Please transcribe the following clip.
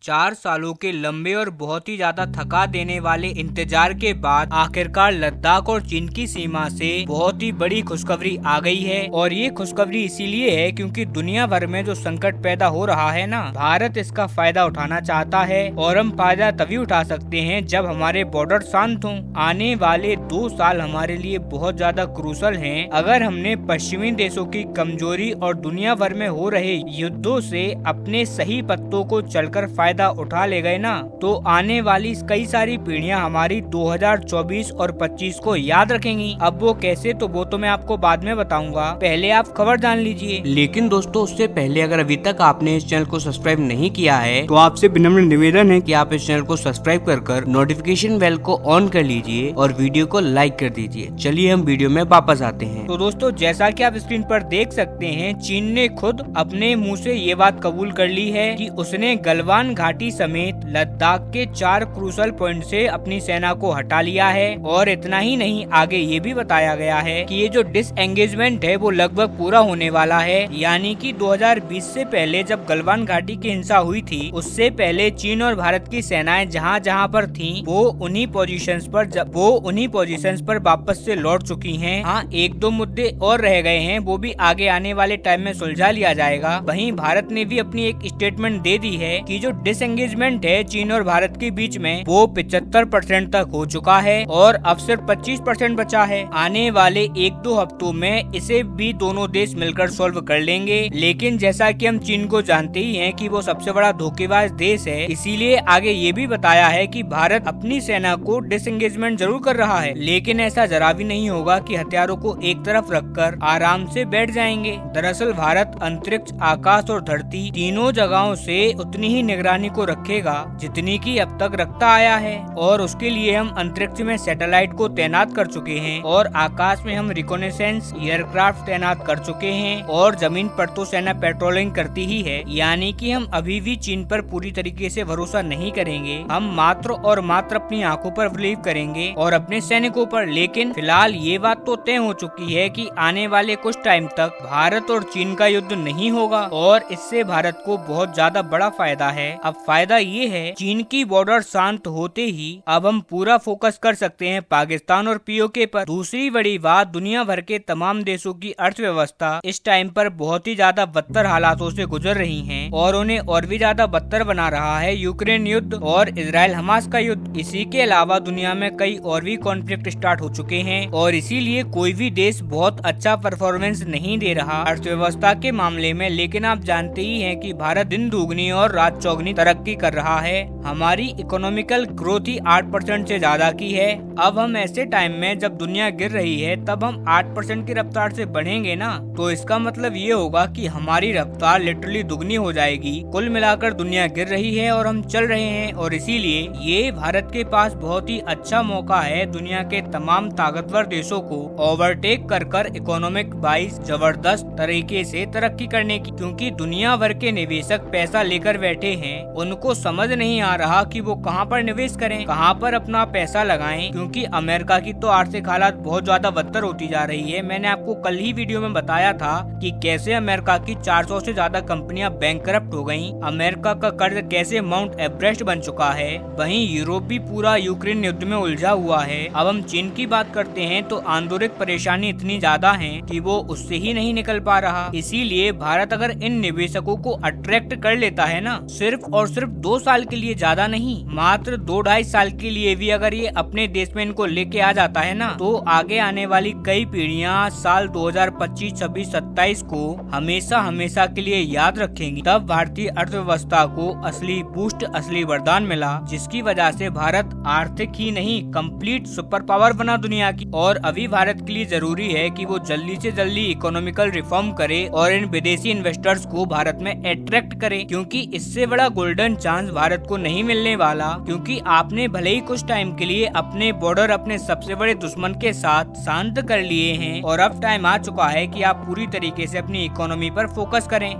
4 सालों के लंबे और बहुत ही ज्यादा थका देने वाले इंतजार के बाद आखिरकार लद्दाख और चीन की सीमा से बहुत ही बड़ी खुशखबरी आ गई है। और ये खुशखबरी इसीलिए है क्योंकि दुनिया भर में जो संकट पैदा हो रहा है ना, भारत इसका फायदा उठाना चाहता है। और हम फायदा तभी उठा सकते हैं जब हमारे बॉर्डर शांत हों। आने वाले 2 साल हमारे लिए बहुत ज्यादा क्रूशल हैं। अगर हमने पश्चिमी देशों की कमजोरी और दुनिया भर में हो रहे युद्धों से अपने सही पत्तों को चलकर फायदा उठा ले गए ना, तो आने वाली कई सारी पीढ़ियां हमारी 2024 और 25 को याद रखेंगी। अब वो कैसे, तो वो तो मैं आपको बाद में बताऊंगा, पहले आप खबर जान लीजिए। लेकिन दोस्तों, उससे पहले अगर अभी तक आपने इस चैनल को सब्सक्राइब नहीं किया है तो आपसे विनम्र निवेदन है कि आप इस चैनल को सब्सक्राइब कर नोटिफिकेशन बेल को ऑन कर लीजिए और वीडियो को लाइक कर दीजिए। चलिए हम वीडियो में वापस आते हैं। तो दोस्तों, जैसा कि आप स्क्रीन पर देख सकते हैं, चीन ने खुद अपने मुंह से ये बात कबूल कर ली है कि उसने गलवान घाटी समेत लद्दाख के 4 क्रूशल पॉइंट से अपनी सेना को हटा लिया है। और इतना ही नहीं, आगे ये भी बताया गया है कि ये जो डिसएंगेजमेंट है वो लगभग पूरा होने वाला है। यानी कि 2020 से पहले जब गलवान घाटी की हिंसा हुई थी, उससे पहले चीन और भारत की सेनाएं जहां पर थीं, वो उन्हीं पोजीशंस पर वापस से लौट चुकी हैं। हाँ, 1-2 मुद्दे और रह गए हैं, वो भी आगे आने वाले टाइम में सुलझा लिया जाएगा। वहीं भारत ने भी अपनी एक स्टेटमेंट दे दी है कि जो डिसएंगेजमेंट है चीन और भारत के बीच में, वो 75% तक हो चुका है और अब सिर्फ 25% बचा है। आने वाले 1-2 हफ्तों में इसे भी दोनों देश मिलकर सॉल्व कर लेंगे। लेकिन जैसा कि हम चीन को जानते ही हैं कि वो सबसे बड़ा धोखेबाज देश है, इसीलिए आगे ये भी बताया है कि भारत अपनी सेना को डिसएंगेजमेंट जरूर कर रहा है, लेकिन ऐसा जरा भी नहीं होगा कि हथियारों को एक तरफ रखकर आराम से बैठ जाएंगे। दरअसल भारत अंतरिक्ष, आकाश और धरती तीनों जगहों से उतनी ही निगरानी को रखेगा जितनी की अब तक रखता आया है। और उसके लिए हम अंतरिक्ष में सैटेलाइट को तैनात कर चुके हैं और आकाश में हम रिकॉनेसेंस एयरक्राफ्ट तैनात कर चुके हैं और जमीन पर तो सेना पेट्रोलिंग करती ही है। यानी कि हम अभी भी चीन पर पूरी तरीके से भरोसा नहीं करेंगे। हम मात्र और मात्र अपनी आंखों पर बिलीव करेंगे और अपने सैनिकों पर। लेकिन फिलहाल ये बात तो तय हो चुकी है कि आने वाले कुछ टाइम तक भारत और चीन का युद्ध नहीं होगा और इससे भारत को बहुत ज्यादा बड़ा फायदा है। अब फायदा ये है, चीन की बॉर्डर शांत होते ही अब हम पूरा फोकस कर सकते हैं पाकिस्तान और पीओके पर। दूसरी बड़ी बात, दुनिया भर के तमाम देशों की अर्थव्यवस्था इस टाइम पर बहुत ही ज्यादा बदतर हालातों से गुजर रही है और उन्हें और भी ज्यादा बदतर बना रहा है यूक्रेन युद्ध और इजराइल हमास का युद्ध। इसी के अलावा दुनिया में कई और भी कॉन्फ्लिक्ट स्टार्ट हो चुके हैं और इसीलिए कोई भी देश बहुत अच्छा परफॉर्मेंस नहीं दे रहा अर्थव्यवस्था के मामले में। लेकिन आप जानते ही हैं कि भारत दिन दुगनी और रात चौगनी तरक्की कर रहा है। हमारी इकोनॉमिकल ग्रोथ ही 8% से ज्यादा की है। अब हम ऐसे टाइम में जब दुनिया गिर रही है, तब हम 8% की रफ्तार से बढ़ेंगे ना, तो इसका मतलब ये होगा कि हमारी रफ्तार लिटरली दुगनी हो जाएगी। कुल मिलाकर दुनिया गिर रही है और हम चल रहे हैं और इसीलिए ये भारत के पास बहुत ही अच्छा मौका है दुनिया के तमाम ताकतवर देशों को ओवरटेक कर इकोनॉमिक वाइज जबरदस्त तरीके से तरक्की करने की। क्योंकि दुनिया भर के निवेशक पैसा लेकर बैठे हैं, उनको समझ नहीं आ रहा कि वो कहां पर निवेश करें, कहां पर अपना पैसा लगाएं। क्योंकि अमेरिका की तो आर्थिक हालत बहुत ज्यादा बदतर होती जा रही है। मैंने आपको कल ही वीडियो में बताया था कि कैसे अमेरिका की 400 से ज्यादा कंपनियां बैंकरप्ट हो गयी। अमेरिका का कर्ज कैसे माउंट एवरेस्ट बन चुका है। वहीं यूरोप भी पूरा यूक्रेन युद्ध में उलझा हुआ है। अब हम चीन की बात करते हैं तो आंतरिक परेशानी इतनी ज्यादा है कि वो उससे ही नहीं निकल पा रहा। इसीलिए भारत अगर इन निवेशकों को अट्रैक्ट कर लेता है ना, सिर्फ और सिर्फ 2 साल के लिए, ज्यादा नहीं, मात्र 2-2.5 साल के लिए भी अगर ये अपने देश में इनको लेके आ जाता है ना, तो आगे आने वाली कई पीढ़ियां साल 2025, 26, 27 को हमेशा हमेशा के लिए याद रखेंगी। तब भारतीय अर्थव्यवस्था को असली बूस्ट, असली वरदान मिला, जिसकी वजह से भारत आर्थिक ही नहीं कंप्लीट सुपर पावर बना दुनिया की। और अभी भारत के लिए जरूरी है कि वो जल्दी से जल्दी इकोनॉमिकल रिफॉर्म करे और इन विदेशी इन्वेस्टर्स को भारत में अट्रैक्ट करे। क्योंकि इससे बड़ा गोल्डन चांस भारत को नहीं मिलने वाला। क्योंकि आपने भले ही कुछ टाइम के लिए अपने बॉर्डर अपने सबसे बड़े दुश्मन के साथ शांत कर लिए हैं और अब टाइम आ चुका है कि आप पूरी तरीके से अपनी इकोनॉमी पर फोकस करें।